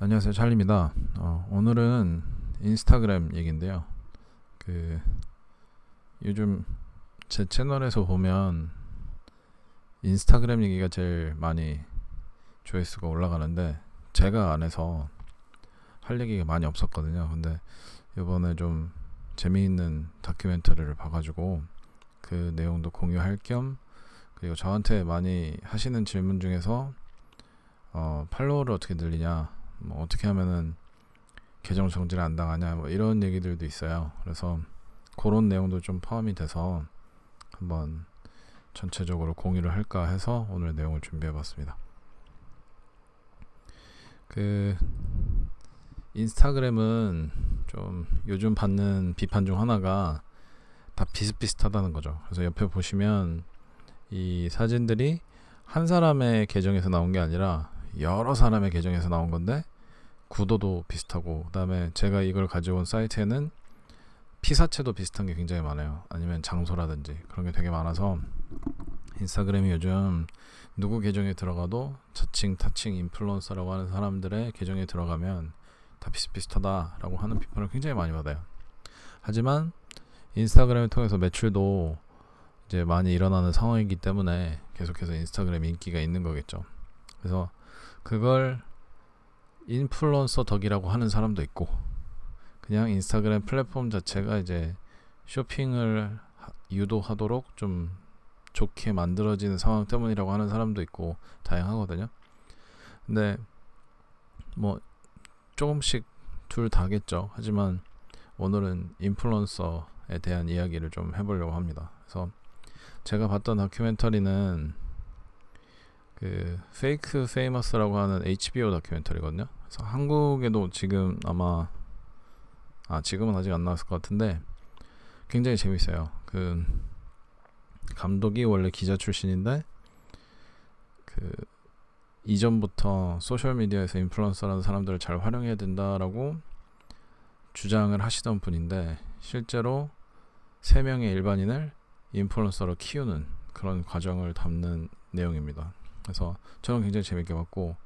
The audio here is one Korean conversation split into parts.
안녕하세요, 찰리입니다. 오늘은 인스타그램 얘기인데요. 요즘 제 채널에서 보면 인스타그램 얘기가 제일 많이 조회수가 올라가는데 제가 안 해서 할 얘기가 많이 없었거든요. 근데 이번에 좀 재미있는 다큐멘터리를 봐가지고 그 내용도 공유할 겸, 그리고 저한테 많이 하시는 질문 중에서 팔로워를 어떻게 늘리냐, 뭐 어떻게 하면은 계정 정지를 안 당하냐, 뭐 이런 얘기들도 있어요. 그래서 그런 내용도 좀 포함이 돼서 한번 전체적으로 공유를 할까 해서 오늘 내용을 준비해봤습니다. 인스타그램은 좀 요즘 받는 비판 중 하나가 다 비슷비슷하다는 거죠. 그래서 옆에 보시면 이 사진들이 한 사람의 계정에서 나온 게 아니라 여러 사람의 계정에서 나온 건데 구도도 비슷하고, 그 다음에 제가 이걸 가져온 사이트에는 피사체도 비슷한 게 굉장히 많아요. 아니면 장소라든지 그런 게 되게 많아서 인스타그램이 요즘 누구 계정에 들어가도 자칭 타칭 인플루언서라고 하는 사람들의 계정에 들어가면 다 비슷비슷하다라고 하는 비판을 굉장히 많이 받아요. 하지만 인스타그램을 통해서 매출도 이제 많이 일어나는 상황이기 때문에 계속해서 인스타그램 인기가 있는 거겠죠. 그래서 그걸 인플루언서 덕이라고 하는 사람도 있고, 그냥 인스타그램 플랫폼 자체가 이제 쇼핑을 유도하도록 좀 좋게 만들어지는 상황 때문이라고 하는 사람도 있고 다양하거든요. 근데 뭐 조금씩 둘 다겠죠. 하지만 오늘은 인플루언서에 대한 이야기를 좀 해보려고 합니다. 그래서 제가 봤던 다큐멘터리는 페이크 페이머스라고 하는 HBO 다큐멘터리거든요. 그래서 한국에도 지금 아마 지금은 아직 안 나왔을 것 같은데 굉장히 재밌어요. 감독이 원래 기자 출신인데 이전부터 소셜미디어에서 인플루언서라는 사람들을 잘 활용해야 된다라고 주장을 하시던 분인데, 실제로 3명의 일반인을 인플루언서로 키우는 그런 과정을 담는 내용입니다. 그래서 저는 굉장히 재밌게 봤고,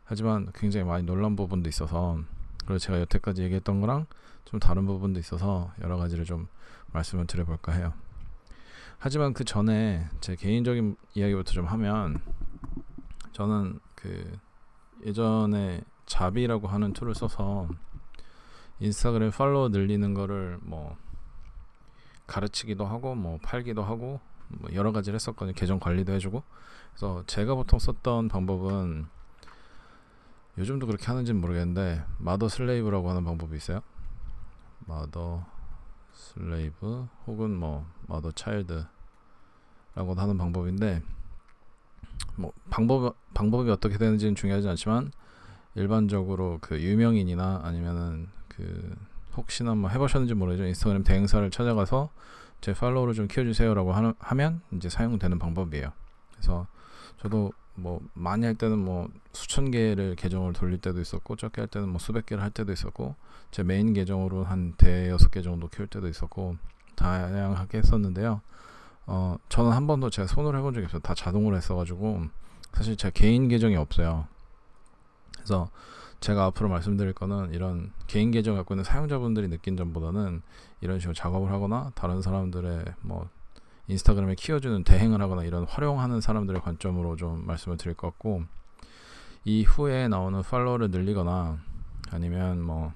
하지만 굉장히 많이 놀란 부분도 있어서, 그리고 제가 여태까지 얘기했던 거랑 좀 다른 부분도 있어서 여러 가지를 좀 말씀을 드려볼까 해요. 하지만 그 전에 제 개인적인 이야기부터 좀 하면, 저는 예전에 자비라고 하는 툴을 써서 인스타그램 팔로워 늘리는 거를 뭐 가르치기도 하고 뭐 팔기도 하고 뭐 여러 가지를 했었거든요. 계정 관리도 해주고. 그래서 제가 보통 썼던 방법은, 요즘도 그렇게 하는지는 모르겠는데, 마더 슬레이브라고 하는 방법이 있어요. 마더 슬레이브 혹은 뭐 마더 차일드라고 하는 방법인데, 뭐 방법이 어떻게 되는지는 중요하지 않지만, 일반적으로 유명인이나 아니면은 혹시나 뭐 해보셨는지 모르죠. 인스타그램 대행사를 찾아가서 제 팔로우를 좀 키워주세요라고 하면 이제 사용되는 방법이에요. 그래서 저도 뭐 많이 할 때는 뭐 수천 개를 계정을 돌릴 때도 있었고, 적게 할 때는 뭐 수백 개를 할 때도 있었고, 제 메인 계정으로 한 5-6개 정도 키울 때도 있었고 다양하게 했었는데요. 저는 한 번도 제가 손으로 해본 적이 없어요. 다 자동으로 했어가지고 사실 제 개인 계정이 없어요. 그래서 제가 앞으로 말씀드릴 거는, 이런 개인 계정 갖고 있는 사용자분들이 느낀 점보다는 이런 식으로 작업을 하거나 다른 사람들의 뭐 인스타그램을 키워주는 대행을 하거나 이런 활용하는 사람들의 관점으로 좀 말씀을 드릴 것 같고, 이후에 나오는 팔로워를 늘리거나 아니면 뭐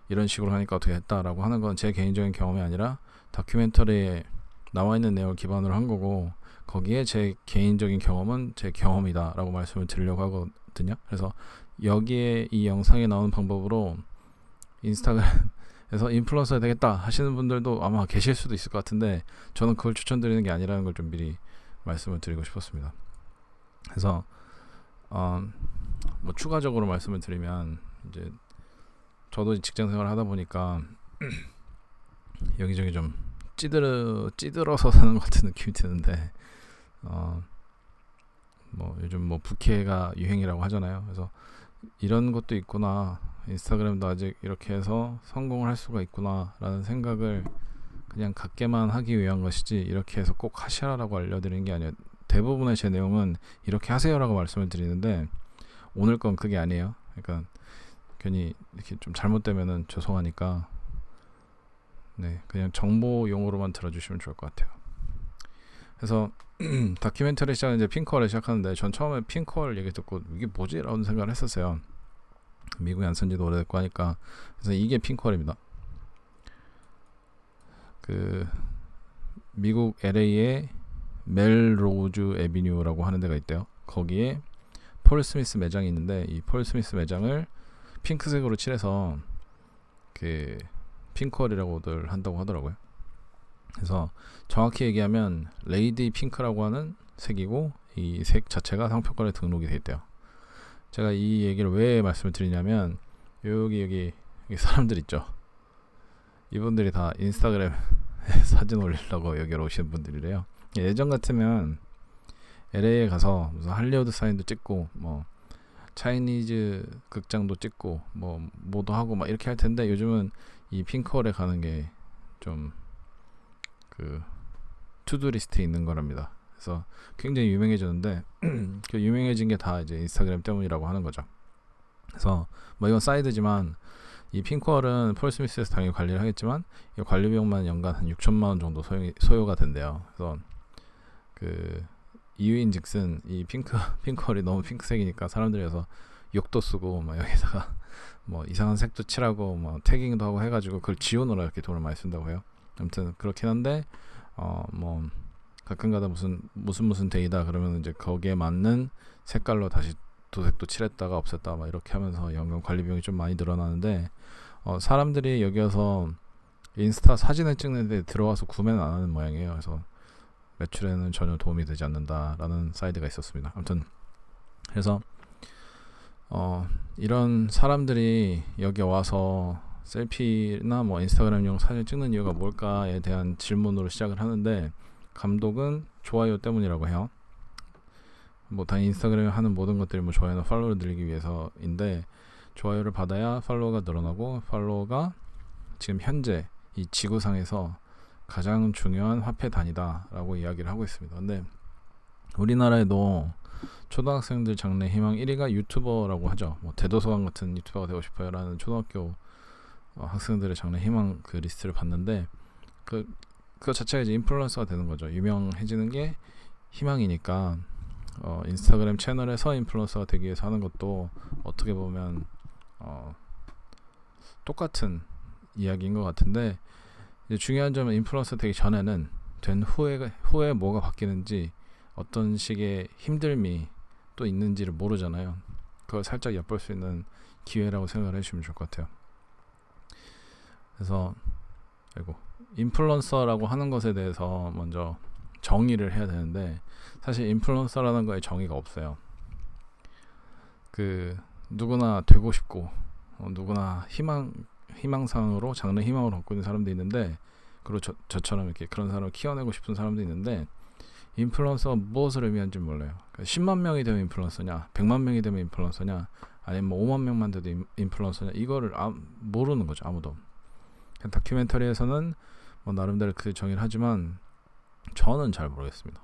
이런 식으로 하니까 어떻게 했다라고 하는 건 제 개인적인 경험이 아니라 다큐멘터리에 나와 있는 내용을 기반으로 한 거고, 거기에 제 개인적인 경험은 제 경험이다 라고 말씀을 드리려고 하거든요. 그래서 여기에 이 영상에 나오는 방법으로 인스타그램에서 인플루언서가 되겠다 하시는 분들도 아마 계실 수도 있을 것 같은데, 저는 그걸 추천드리는 게 아니라는 걸 좀 미리 말씀을 드리고 싶었습니다. 그래서 뭐 추가적으로 말씀을 드리면, 이제 저도 직장 생활을 하다 보니까 여기저기 좀 찌들어서 사는 것 같은 느낌이 드는데, 뭐 요즘 뭐 부캐가 유행이라고 하잖아요. 그래서 이런 것도 있구나, 인스타그램도 아직 이렇게 해서 성공을 할 수가 있구나 라는 생각을 그냥 갖게만 하기 위한 것이지, 이렇게 해서 꼭 하시라라고 알려드리는 게 아니에요. 대부분의 제 내용은 이렇게 하세요라고 말씀을 드리는데, 오늘 건 그게 아니에요. 그러니까 괜히 이렇게 좀 잘못되면은 죄송하니까 네, 그냥 정보 용어로만 들어주시면 좋을 것 같아요. 그래서 다큐멘터리 시작은 이제 핑크월을 시작하는데 전 처음에 핑크월 얘기 듣고 이게 뭐지? 라는 생각을 했었어요. 미국에 안 산지도 오래됐고 하니까. 그래서 이게 핑크월입니다. 그 미국 LA에 멜로즈 애비뉴라고 하는 데가 있대요. 거기에 폴 스미스 매장이 있는데 이 폴 스미스 매장을 핑크색으로 칠해서 그 핑크월이라고들 한다고 하더라고요. 그래서 정확히 얘기하면 레이디 핑크라고 하는 색이고 이 색 자체가 상표권에 등록이 돼 있대요. 제가 이 얘기를 왜 말씀을 드리냐면 여기 사람들 있죠. 이분들이 다 인스타그램에 사진 올리려고 여기로 오시는 분들이래요. 예전 같으면 LA에 가서 무슨 할리우드 사인도 찍고 뭐 차이니즈 극장도 찍고 뭐도 하고 막 이렇게 할 텐데 요즘은 이 핑크월에 가는 게 좀 그 투두 리스트에 있는 거랍니다. 그래서 굉장히 유명해졌는데 그 유명해진 게 다 이제 인스타그램 때문이라고 하는 거죠. 그래서 뭐 이건 사이드지만 이 핑크월은 폴 스미스에서 당연히 관리를 하겠지만 이 관리 비용만 연간 한 6천만 원 정도 소요가 된대요. 그래서 그 이유인즉슨 이 핑크월이 너무 핑크색이니까 사람들이 그래서 욕도 쓰고 막 여기다가 뭐 이상한 색도 칠하고 뭐 태깅도 하고 해가지고 그걸 지우느라 이렇게 돈을 많이 쓴다고 해요. 아무튼 그렇긴 한데 뭐 가끔가다 무슨 데이다 그러면 이제 거기에 맞는 색깔로 다시 도색도 칠했다가 없앴다 막 이렇게 하면서 연간 관리 비용이 좀 많이 늘어나는데 사람들이 여기 와서 인스타 사진을 찍는데 들어와서 구매는 안 하는 모양이에요. 그래서 매출에는 전혀 도움이 되지 않는다라는 사이드가 있었습니다. 아무튼 그래서 이런 사람들이 여기 와서 셀피나 뭐 인스타그램용 사진 찍는 이유가 뭘까에 대한 질문으로 시작을 하는데 감독은 좋아요 때문이라고 해요. 뭐 당연히 인스타그램에 하는 모든 것들이 뭐 좋아요나 팔로우를 늘리기 위해서인데 좋아요를 받아야 팔로워가 늘어나고 팔로워가 지금 현재 이 지구상에서 가장 중요한 화폐 단위다라고 이야기를 하고 있습니다. 근데 우리나라에도 초등학생들 장래 희망 1위가 유튜버라고 하죠. 뭐 대도서관 같은 유튜버가 되고 싶어요라는 초등학교 학생들의 장래 희망 그 리스트를 봤는데 그거 자체가 이제 인플루언서가 되는 거죠. 유명해지는 게 희망이니까 인스타그램 채널에서 인플루언서가 되기 위해서 하는 것도 어떻게 보면 똑같은 이야기인 것 같은데 이제 중요한 점은 인플루언서 되기 전에는 된 후에 뭐가 바뀌는지 어떤 식의 힘듦이 또 있는지를 모르잖아요. 그걸 살짝 엿볼 수 있는 기회라고 생각을 해주시면 좋을 것 같아요. 그래서 인플루언서라고 하는 것에 대해서 먼저 정의를 해야 되는데 사실 인플루언서라는 거에 정의가 없어요. 그 누구나 되고 싶고 누구나 희망상으로 장래 희망으로 갖고 있는 사람도 있는데 그리고 저처럼 이렇게 그런 사람을 키워내고 싶은 사람도 있는데 인플루언서가 무엇을 의미하는지 몰라요. 그러니까 10만 명이 되면 인플루언서냐 100만 명이 되면 인플루언서냐 아니면 뭐 5만 명만 돼도 인플루언서냐 이거를 모르는 거죠. 아무도. 다큐멘터리에서는 뭐 나름대로 그 정의를 하지만 저는 잘 모르겠습니다.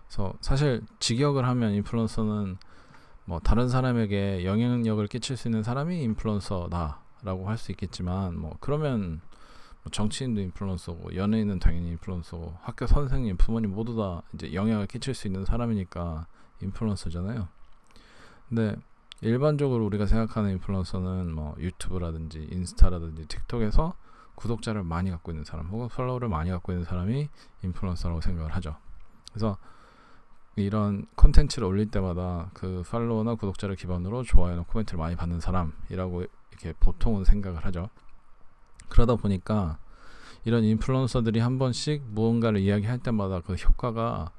그래서 사실 직역을 하면 인플루언서는 뭐 다른 사람에게 영향력을 끼칠 수 있는 사람이 인플루언서다라고 할 수 있겠지만 뭐 그러면 뭐 정치인도 인플루언서고 연예인은 당연히 인플루언서고 학교 선생님, 부모님 모두 다 이제 영향을 끼칠 수 있는 사람이니까 인플루언서잖아요. 근데 일반적으로 우리가 생각하는 인플루언서는 뭐 유튜브라든지 인스타라든지 틱톡에서 구독자를 많이 갖고 있는 사람 혹은 팔로워를 많이 갖고 있는 사람이 인플루언서라고 생각을 하죠. 그래서 이런 콘텐츠를 올릴 때마다 그 팔로워나 구독자를 기반으로 좋아요나 코멘트를 많이 받는 사람이라고 이렇게 보통은 생각을 하죠. 그러다 보니까 이런 인플루언서들이 한 번씩 무언가를 이야기할 때마다 그 효과가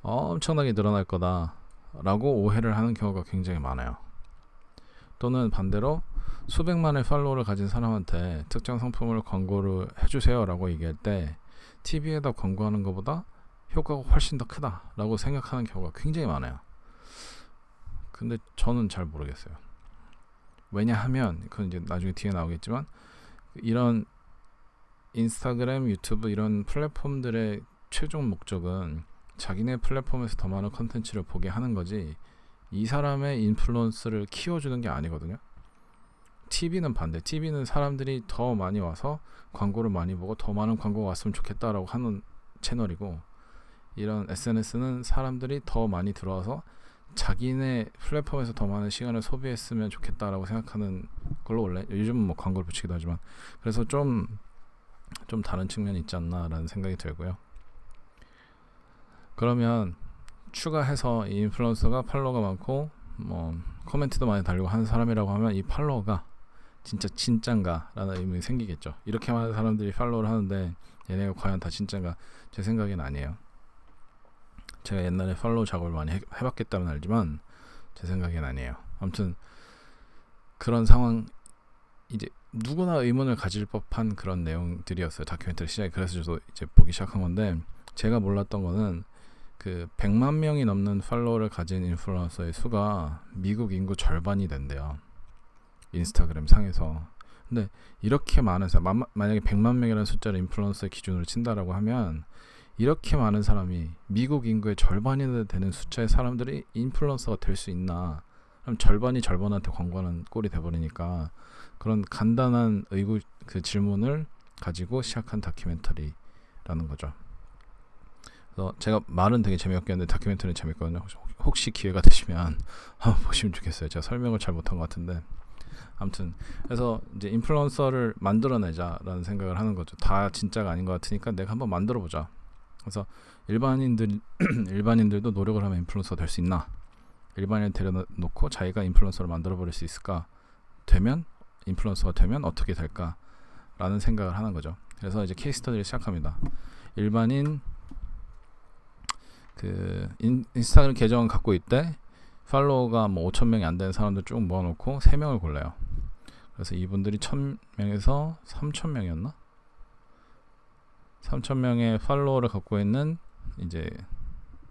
엄청나게 늘어날 거다라고 오해를 하는 경우가 굉장히 많아요. 또는 반대로 수백만의 팔로워를 가진 사람한테 특정 상품을 광고를 해주세요 라고 얘기할 때 TV에다 광고하는 것보다 효과가 훨씬 더 크다라고 생각하는 경우가 굉장히 많아요. 근데 저는 잘 모르겠어요. 왜냐하면 그건 이제 나중에 뒤에 나오겠지만 이런 인스타그램, 유튜브 이런 플랫폼들의 최종 목적은 자기네 플랫폼에서 더 많은 컨텐츠를 보게 하는 거지 이 사람의 인플루언스를 키워주는 게 아니거든요. TV는 반대. TV는 사람들이 더 많이 와서 광고를 많이 보고 더 많은 광고가 왔으면 좋겠다라고 하는 채널이고, 이런 SNS는 사람들이 더 많이 들어와서 자기네 플랫폼에서 더 많은 시간을 소비했으면 좋겠다라고 생각하는 걸로 원래 요즘은 뭐 광고를 붙이기도 하지만, 그래서 좀 다른 측면이 있지 않나라는 생각이 들고요. 그러면 추가해서 이 인플루언서가 팔로워가 많고 뭐 코멘트도 많이 달리고 하는 사람이라고 하면 이 팔로워가 진짠가 라는 의문이 생기겠죠. 이렇게 많은 사람들이 팔로우를 하는데 얘네가 과연 다 진짠가? 제 생각엔 아니에요. 제가 옛날에 팔로우 작업을 많이 해봤기 때문에 알지만 제 생각엔 아니에요. 아무튼 그런 상황, 이제 누구나 의문을 가질 법한 그런 내용들이었어요. 다큐멘터리 시작에. 그래서 저도 이제 보기 시작한 건데, 제가 몰랐던 거는 그 100만 명이 넘는 팔로워를 가진 인플루언서의 수가 미국 인구 절반이 된대요. 인스타그램 상에서. 근데 이렇게 많은 사람, 만약에 100만 명이라는 숫자를 인플루언서의 기준으로 친다라고 하면, 이렇게 많은 사람이 미국 인구의 절반이 되는 숫자의 사람들이 인플루언서가 될 수 있나? 그럼 절반이 절반한테 광고하는 꼴이 돼버리니까, 그런 간단한 그 질문을 가지고 시작한 다큐멘터리라는 거죠. 그래서 제가 말은 되게 재미없게 했는데 다큐멘터리는 재밌거든요. 혹시 기회가 되시면 한번 보시면 좋겠어요. 제가 설명을 잘 못한 것 같은데, 아무튼 그래서 이제 인플루언서를 만들어내자라는 생각을 하는 거죠. 다 진짜가 아닌 것 같으니까 내가 한번 만들어보자. 그래서 일반인들도 노력을 하면 인플루언서가 될 수 있나? 일반인을 데려놓고 자기가 인플루언서를 만들어버릴 수 있을까? 인플루언서가 되면 어떻게 될까? 라는 생각을 하는 거죠. 그래서 이제 케이스 스터디를 시작합니다. 일반인 인스타그램 계정을 갖고 있대. 팔로워가 뭐 5,000명이 안 되는 사람들 쭉 모아놓고 3명을 골라요. 그래서 이분들이 1,000명에서 3,000명이었나? 3,000명의 팔로워를 갖고 있는 이제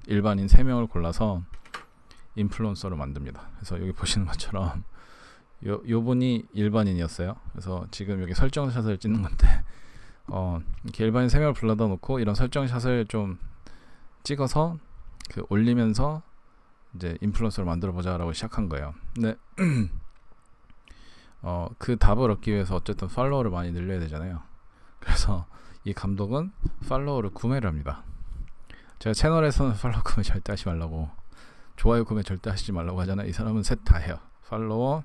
일반인 3명을 골라서 인플루언서를 만듭니다. 그래서 여기 보시는 것처럼 요분이 일반인이었어요. 그래서 지금 여기 설정샷을 찍는 건데, 이렇게 일반인 3명을 불러다 놓고 이런 설정샷을 좀 찍어서 올리면서 이제 인플루언서를 만들어 보자라고 시작한 거예요. 근데 그 답을 얻기 위해서 어쨌든 팔로워를 많이 늘려야 되잖아요. 그래서 이 감독은 팔로워를 구매를 합니다. 제가 채널에서는 팔로워 구매 절대 하지 말라고, 좋아요 구매 절대 하시지 말라고 하잖아요. 이 사람은 셋 다 해요. 팔로워,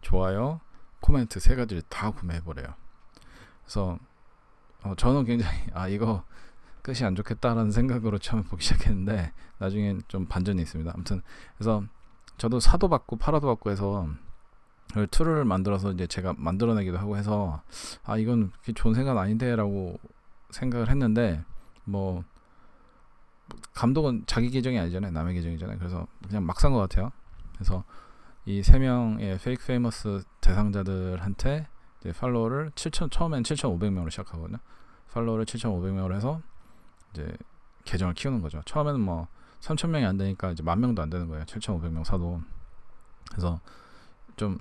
좋아요, 코멘트 3가지를 다 구매해버려요. 그래서 저는 굉장히 이거 끝이 안 좋겠다라는 생각으로 처음에 보기 시작했는데, 나중엔 좀 반전이 있습니다. 아무튼 그래서 저도 사도 받고 팔아도 받고 해서 툴을 만들어서 이제 제가 만들어내기도 하고 해서 이건 그렇게 좋은 생각 아닌데 라고 생각을 했는데, 뭐 감독은 자기 계정이 아니잖아요. 남의 계정이잖아요. 그래서 그냥 막 산 것 같아요. 그래서 이 3명의 페이크 페이머스 대상자들한테 이제 팔로워를 처음엔 7,500명으로 시작하거든요. 팔로워를 7,500명으로 해서 이제 계정을 키우는 거죠. 처음에는 뭐 3,000명이 안 되니까 이제 10,000명도 안 되는 거예요. 7,500명 사도. 그래서 좀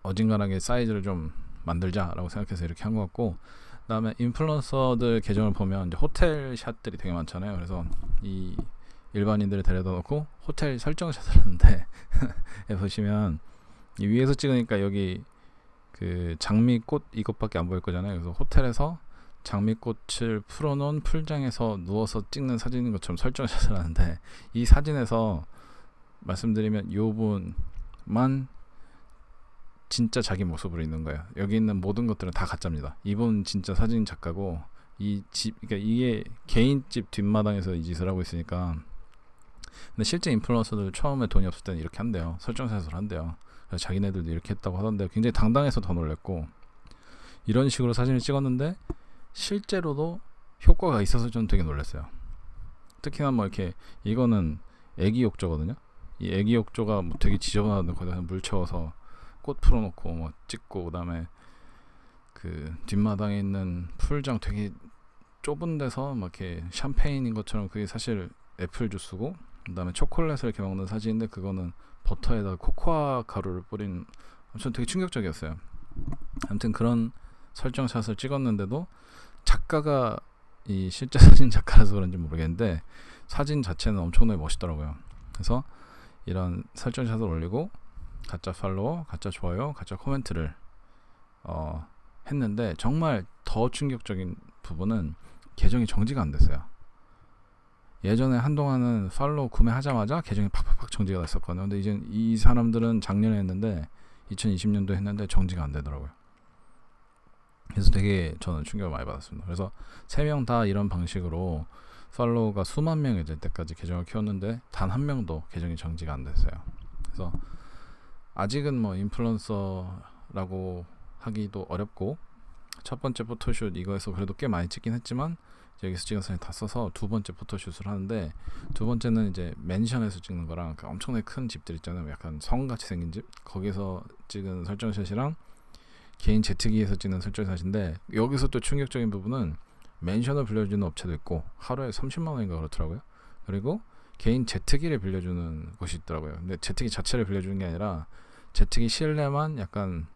어진간하게 사이즈를 좀 만들자라고 생각해서 이렇게 한 것 같고, 그다음에 인플루언서들 계정을 보면 이제 호텔 샷들이 되게 많잖아요. 그래서 이 일반인들을 데려다 놓고 호텔 설정 샷을 하는데 보시면 이 위에서 찍으니까 여기 그 장미꽃 이것밖에 안 보일 거잖아요. 그래서 호텔에서 장미꽃을 풀어놓은 풀장에서 누워서 찍는 사진인 것처럼 설정샷을 하는데, 이 사진에서 말씀드리면 요분만 진짜 자기 모습으로 있는 거예요. 여기 있는 모든 것들은 다 가짜입니다. 이분 진짜 사진 작가고, 그러니까 이게 개인집 뒷마당에서 이 짓을 하고 있으니까. 근데 실제 인플루언서들 처음에 돈이 없을 때는 이렇게 한대요. 설정샷을 한대요. 그래서 자기네들도 이렇게 했다고 하던데 굉장히 당당해서 더 놀랬고, 이런 식으로 사진을 찍었는데 실제로도 효과가 있어서 저는 되게 놀랐어요. 특히나 뭐 이렇게, 이거는 애기 욕조거든요. 이 애기 욕조가 뭐 되게 지저분한데 거기다 물 채워서 꽃 풀어놓고 뭐 찍고, 그다음에 그 뒷마당에 있는 풀장 되게 좁은 데서 막 이렇게 샴페인인 것처럼, 그게 사실 애플 주스고, 그다음에 초콜릿을 이렇게 먹는 사진인데 그거는 버터에다가 코코아 가루를 뿌린, 전 되게 충격적이었어요. 아무튼 그런 설정샷을 찍었는데도 작가가 이 실제 사진 작가라서 그런지 모르겠는데 사진 자체는 엄청나게 멋있더라고요. 그래서 이런 설정샷을 올리고 가짜 팔로워, 가짜 좋아요, 가짜 코멘트를 했는데 정말 더 충격적인 부분은 계정이 정지가 안 됐어요. 예전에 한동안은 팔로우 구매하자마자 계정이 팍팍팍 정지가 됐었거든요. 근데 이제 이 사람들은 작년에 했는데 2020년도에 했는데 정지가 안 되더라고요. 그래서 되게 저는 충격을 많이 받았습니다. 그래서 3명 다 이런 방식으로 팔로우가 수만 명이 될 때까지 계정을 키웠는데 단 한 명도 계정이 정지가 안 됐어요. 그래서 아직은 뭐 인플루언서라고 하기도 어렵고, 첫 번째 포토슛 이거에서 그래도 꽤 많이 찍긴 했지만 여기서 찍은 사진 다 써서 두 번째 포토슛을 하는데, 두 번째는 이제 맨션에서 찍는 거랑 그 엄청나게 큰 집들 있잖아요. 약간 성같이 생긴 집, 거기서 찍은 설정샷이랑 개인 제트기에서 찍는 설정샷인데, 여기서 또 충격적인 부분은 맨션을 빌려주는 업체도 있고 하루에 30만 원인가 그렇더라고요. 그리고 개인 제트기를 빌려주는 곳이 있더라고요. 근데 제트기 자체를 빌려주는 게 아니라 제트기 실내만 약간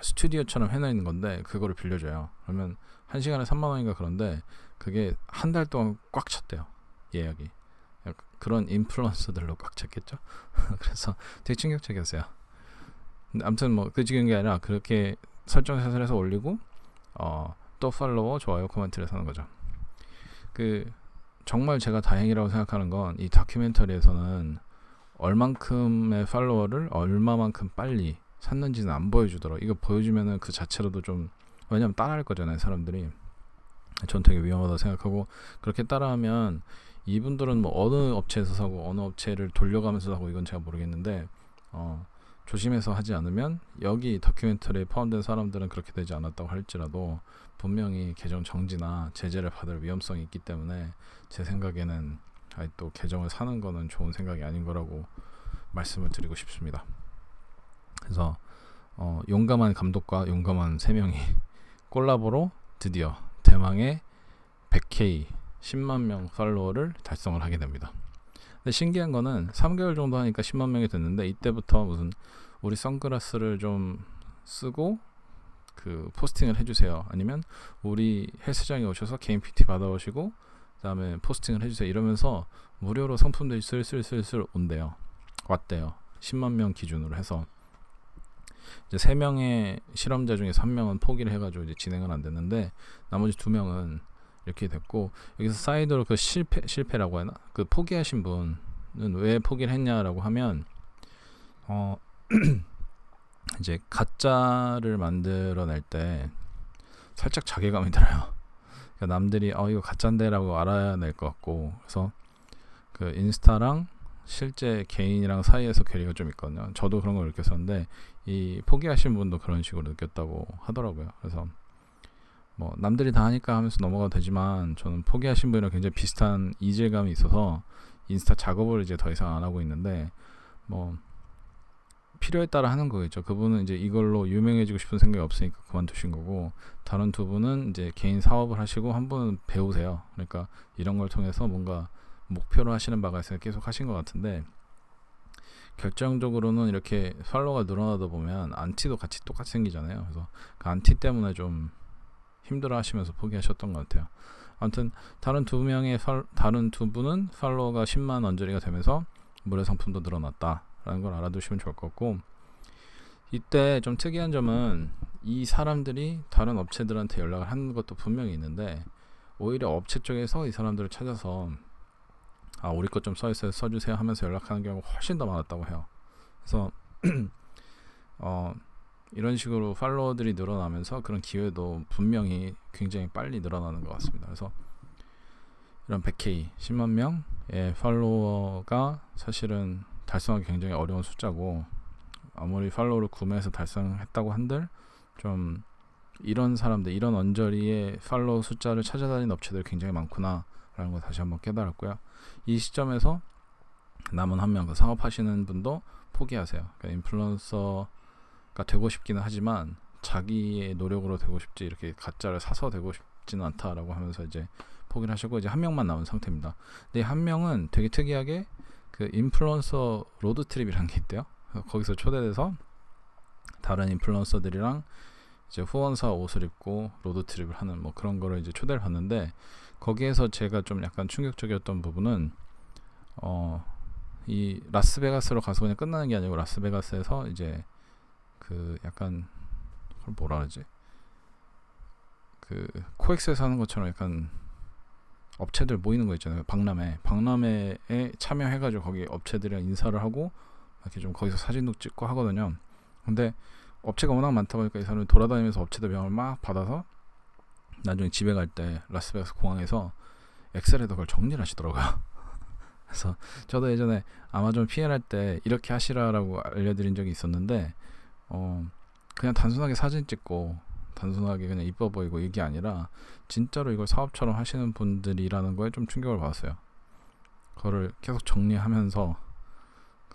스튜디오처럼 해놓는 건데 그거를 빌려줘요. 그러면 1시간에 3만 원인가 그런데 그게 한 달 동안 꽉 찼대요, 예약이. 그런 인플루언서들로 꽉 찼겠죠. 그래서 되게 충격적이었어요. 근데 아무튼 뭐 그 지금 게 아니라 그렇게 설정샷을 해서 올리고 또 팔로워, 좋아요, 코멘트를 사는 거죠. 그 정말 제가 다행이라고 생각하는 건 이 다큐멘터리에서는 얼만큼의 팔로워를 얼마만큼 빨리 샀는지는 안 보여주더라고요. 이거 보여주면은 그 자체로도 좀, 왜냐면 따라할 거잖아요, 사람들이. 전 되게 위험하다고 생각하고, 그렇게 따라하면 이분들은 뭐 어느 업체에서 사고 어느 업체를 돌려가면서 사고 이건 제가 모르겠는데 조심해서 하지 않으면, 여기 다큐멘터리에 포함된 사람들은 그렇게 되지 않았다고 할지라도 분명히 계정 정지나 제재를 받을 위험성이 있기 때문에 제 생각에는 또 계정을 사는 거는 좋은 생각이 아닌 거라고 말씀을 드리고 싶습니다. 그래서 용감한 감독과 용감한 3명이 콜라보로 드디어 대망의 100K 10만 명 팔로워를 달성을 하게 됩니다. 근데 신기한 거는 3개월 정도 하니까 10만 명이 됐는데, 이때부터 무슨 우리 선글라스를 좀 쓰고 그 포스팅을 해주세요, 아니면 우리 헬스장에 오셔서 개인 PT 받아오시고 그 다음에 포스팅을 해주세요, 이러면서 무료로 상품들이 슬슬 왔대요. 10만 명 기준으로 해서 이제 3명의 실험자 중에서 1명은 포기를 해가지고 이제 진행은 안 됐는데, 나머지 2명은 이렇게 됐고, 여기서 사이드로 그 실패라고 하나? 그 포기하신 분은 왜 포기를 했냐라고 하면 이제 가짜를 만들어낼 때 살짝 자괴감이 들어요. 그러니까 남들이 이거 가짜인데라고 알아야 될 것 같고, 그래서 그 인스타랑 실제 개인이랑 사이에서 괴리가 좀 있거든요. 저도 그런 걸 느꼈었는데 이 포기하신 분도 그런 식으로 느꼈다고 하더라고요. 그래서 뭐 남들이 다 하니까 하면서 넘어가도 되지만, 저는 포기하신 분이랑 굉장히 비슷한 이질감이 있어서 인스타 작업을 이제 더 이상 안 하고 있는데, 뭐 필요에 따라 하는 거겠죠. 그분은 이제 이걸로 유명해지고 싶은 생각이 없으니까 그만두신 거고, 다른 2분은 이제 개인 사업을 하시고, 한 분은 배우세요. 그러니까 이런 걸 통해서 뭔가 목표로 하시는 바가 있어서 계속 하신 것 같은데, 결정적으로는 이렇게 팔로워가 늘어나다 보면 안티도 같이 똑같이 생기잖아요. 그래서 그 안티 때문에 좀 힘들어 하시면서 포기하셨던 것 같아요. 아무튼 다른 2분은 팔로워가 10만 언저리가 되면서 무료 상품도 늘어났다라는 걸 알아두시면 좋을 것 같고, 이때 좀 특이한 점은 이 사람들이 다른 업체들한테 연락을 하는 것도 분명히 있는데, 오히려 업체 쪽에서 이 사람들을 찾아서 우리 것 좀 써주세요 하면서 연락하는 경우가 훨씬 더 많았다고 해요. 그래서 이런 식으로 팔로워들이 늘어나면서 그런 기회도 분명히 굉장히 빨리 늘어나는 것 같습니다. 그래서 이런 100K 10만 명의 팔로워가 사실은 달성하기 굉장히 어려운 숫자고, 아무리 팔로워를 구매해서 달성했다고 한들 좀 이런 사람들, 이런 언저리의 팔로워 숫자를 찾아다니는 업체들이 굉장히 많구나 라는 걸 다시 한번 깨달았고요. 이 시점에서 남은 한 명, 그 사업하시는 분도 포기하세요. 그러니까 인플루언서가 되고 싶기는 하지만 자기의 노력으로 되고 싶지, 이렇게 가짜를 사서 되고 싶지는 않다라고 하면서 이제 포기를 하시고, 이제 한 명만 남은 상태입니다. 근데 한 명은 되게 특이하게 그 인플루언서 로드 트립이라는 게 있대요. 거기서 초대돼서 다른 인플루언서들이랑 이제 후원사 옷을 입고 로드 트립을 하는 뭐 그런 거를 이제 초대를 받는데, 거기에서 제가 좀 약간 충격적이었던 부분은 이 라스베가스로 가서 그냥 끝나는 게 아니고, 라스베가스에서 이제 그 약간 그걸 뭐라 그러지? 그 코엑스에서 하는 것처럼 약간 업체들 모이는 거 있잖아요. 박람회에 참여해가지고 거기 업체들이랑 인사를 하고 이렇게 좀 거기서 사진도 찍고 하거든요. 근데 업체가 워낙 많다 보니까 이 사람이 돌아다니면서 업체들 명을 막 받아서 나중에 집에 갈 때 라스베가스 공항에서 엑셀에다 그걸 정리를 하시더라고요. 그래서 저도 예전에 아마존 PR 할 때 이렇게 하시라라고 알려드린 적이 있었는데 그냥 단순하게 사진 찍고 단순하게 그냥 이뻐 보이고 이게 아니라 진짜로 이걸 사업처럼 하시는 분들이라는 거에 좀 충격을 받았어요. 그거를 계속 정리하면서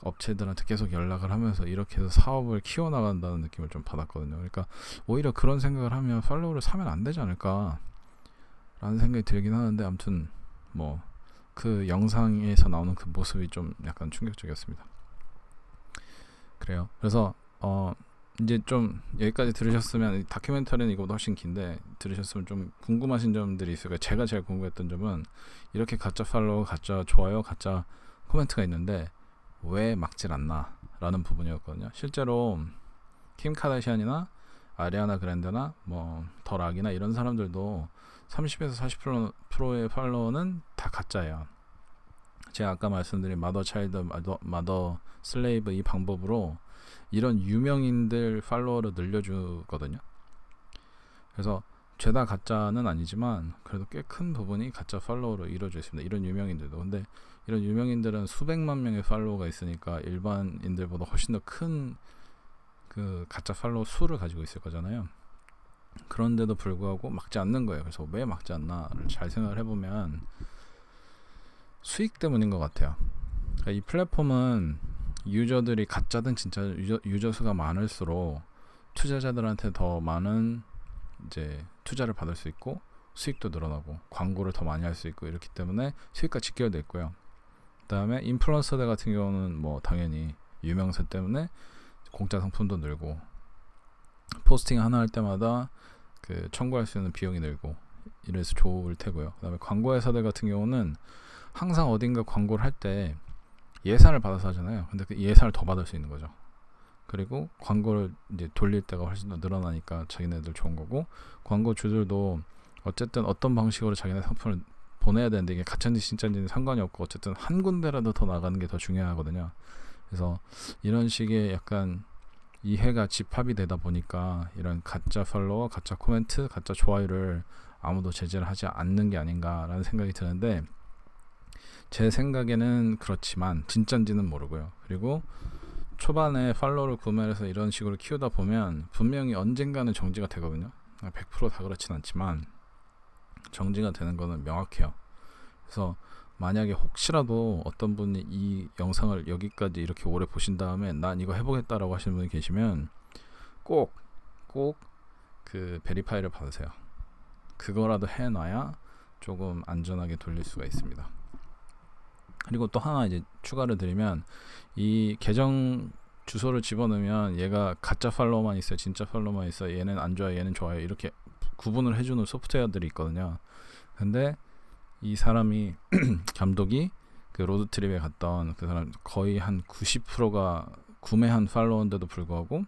업체들한테 계속 연락을 하면서 이렇게 해서 사업을 키워나간다는 느낌을 좀 받았거든요. 그러니까 오히려 그런 생각을 하면 팔로우를 사면 안 되지 않을까 라는 생각이 들긴 하는데, 아무튼 뭐 그 영상에서 나오는 그 모습이 좀 약간 충격적이었습니다. 그래요. 그래서 이제 좀 여기까지 들으셨으면, 다큐멘터리는 이거보다 훨씬 긴데 들으셨으면 좀 궁금하신 점들이 있어요. 제가 제일 궁금했던 점은 이렇게 가짜 팔로우, 가짜 좋아요, 가짜 코멘트가 있는데 왜 막질 않나 라는 부분이었거든요. 실제로 킴 카다시안이나 아리아나 그란데나 뭐 더 락이나 이런 사람들도 30에서 40%의 팔로워는 다 가짜예요. 제가 아까 말씀드린 마더 차일드, 마더 슬레이브 이 방법으로 이런 유명인들 팔로워를 늘려주거든요. 그래서 죄다 가짜는 아니지만 그래도 꽤 큰 부분이 가짜 팔로워로 이루어져 있습니다. 이런 유명인들도. 근데 이런 유명인들은 수백만 명의 팔로워가 있으니까 일반인들보다 훨씬 더 큰 그 가짜 팔로워 수를 가지고 있을 거잖아요. 그런데도 불구하고 막지 않는 거예요. 그래서 왜 막지 않나를 잘 생각을 해보면 수익 때문인 것 같아요. 그러니까 이 플랫폼은 유저들이 가짜든 진짜 유저 수가 많을수록 투자자들한테 더 많은 이제 투자를 받을 수 있고 수익도 늘어나고 광고를 더 많이 할 수 있고 이렇기 때문에 수익과 직결돼 있고요. 그 다음에 인플루언서들 같은 경우는 뭐 당연히 유명세 때문에 공짜 상품도 늘고 포스팅 하나 할 때마다 그 청구할 수 있는 비용이 늘고 이래서 좋을 테고요. 그 다음에 광고 회사들 같은 경우는 항상 어딘가 광고를 할 때 예산을 받아서 하잖아요. 근데 그 예산을 더 받을 수 있는 거죠. 그리고 광고를 이제 돌릴 때가 훨씬 더 늘어나니까 자기네들 좋은 거고, 광고주들도 어쨌든 어떤 방식으로 자기네 상품을 보내야 되는데 이게 가짜인지 진짜인지는 상관이 없고 어쨌든 한 군데라도 더 나가는 게 더 중요하거든요. 그래서 이런 식의 약간 이해가 집합이 되다 보니까 이런 가짜 팔로워, 가짜 코멘트, 가짜 좋아요를 아무도 제재를 하지 않는 게 아닌가라는 생각이 드는데, 제 생각에는 그렇지만 진짜인지는 모르고요. 그리고 초반에 팔로워를 구매해서 이런 식으로 키우다 보면 분명히 언젠가는 정지가 되거든요. 100%다 그렇진 않지만 정지가 되는 거는 명확해요. 그래서 만약에 혹시라도 어떤 분이 이 영상을 여기까지 이렇게 오래 보신 다음에 난 이거 해보겠다라고 하시는 분이 계시면 꼭 그 베리파이를 받으세요. 그거라도 해놔야 조금 안전하게 돌릴 수가 있습니다. 그리고 또 하나 이제 추가를 드리면, 이 계정 주소를 집어넣으면 얘가 가짜 팔로워만 있어요, 진짜 팔로워만 있어요, 얘는 안 좋아요, 얘는 좋아요, 이렇게 구분을 해주는 소프트웨어들이 있거든요. 근데 이 사람이 감독이 그 로드트립에 갔던 그 사람 거의 한 90%가 구매한 팔로워인데도 불구하고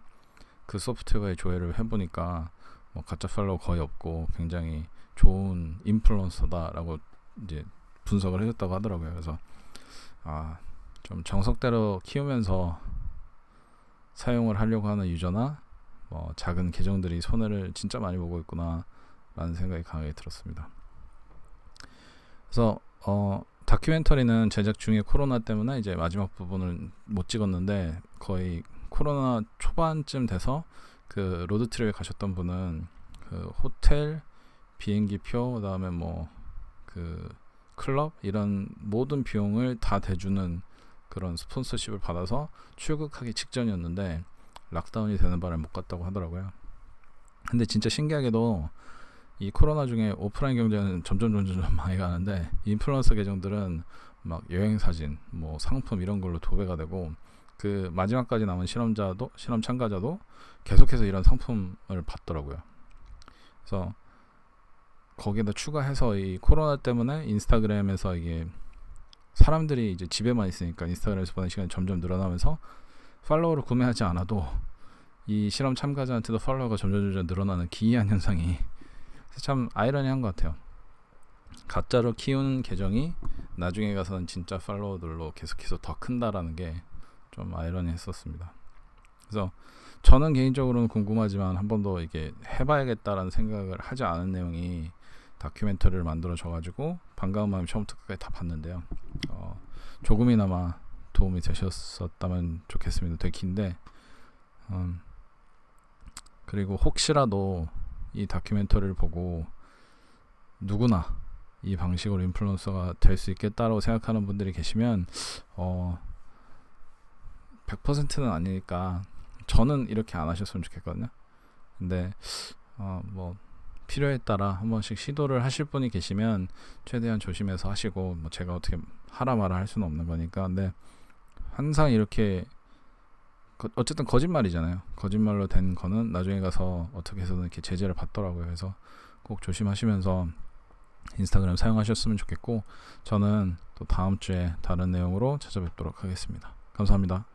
그 소프트웨어에 조회를 해보니까 뭐 가짜 팔로워 거의 없고 굉장히 좋은 인플루언서다라고 이제 분석을 해줬다고 하더라고요. 그래서 좀 정석대로 키우면서 사용을 하려고 하는 유저나 뭐 작은 계정들이 손해를 진짜 많이 보고 있구나 라는 생각이 강하게 들었습니다. 그래서 다큐멘터리는 제작 중에 코로나 때문에 이제 마지막 부분을 못 찍었는데, 거의 코로나 초반쯤 돼서 그 로드트립에 가셨던 분은 그 호텔, 비행기표, 그다음에 뭐 그 클럽 이런 모든 비용을 다 대주는 그런 스폰서십을 받아서 출국하기 직전이었는데 락다운이 되는 바람에 못 갔다고 하더라고요. 근데 진짜 신기하게도 이 코로나 중에 오프라인 경제는 점점 많이 가는데 인플루언서 계정들은 막 여행 사진, 뭐 상품 이런 걸로 도배가 되고, 그 마지막까지 남은 실험 참가자도 계속해서 이런 상품을 받더라고요. 그래서 거기에다 추가해서 이 코로나 때문에 인스타그램에서 이게 사람들이 이제 집에만 있으니까 인스타그램에서 보는 시간이 점점 늘어나면서 팔로워를 구매하지 않아도 이 실험 참가자한테도 팔로워가 점점 늘어나는 기이한 현상이 참 아이러니한 것 같아요. 가짜로 키운 계정이 나중에 가서는 진짜 팔로워들로 계속해서 더 큰다라는 게 좀 아이러니했었습니다. 그래서 저는 개인적으로는 궁금하지만 한 번도 이게 해봐야겠다라는 생각을 하지 않은 내용이 다큐멘터리를 만들어져가지고 반가운 마음이 처음부터 끝까지 다 봤는데요. 조금이나마 도움이 되셨었다면 좋겠습니다. 되게 긴데 그리고 혹시라도 이 다큐멘터리를 보고 누구나 이 방식으로 인플루언서가 될 수 있겠다라고 생각하는 분들이 계시면 100%는 아니니까 저는 이렇게 안 하셨으면 좋겠거든요. 근데 뭐 필요에 따라 한 번씩 시도를 하실 분이 계시면 최대한 조심해서 하시고, 뭐 제가 어떻게 하라 마라 할 수는 없는 거니까. 근데 항상 이렇게 어쨌든 거짓말이잖아요. 거짓말로 된 거는 나중에 가서 어떻게 해서든 이렇게 제재를 받더라고요. 그래서 꼭 조심하시면서 인스타그램 사용하셨으면 좋겠고, 저는 또 다음 주에 다른 내용으로 찾아뵙도록 하겠습니다. 감사합니다.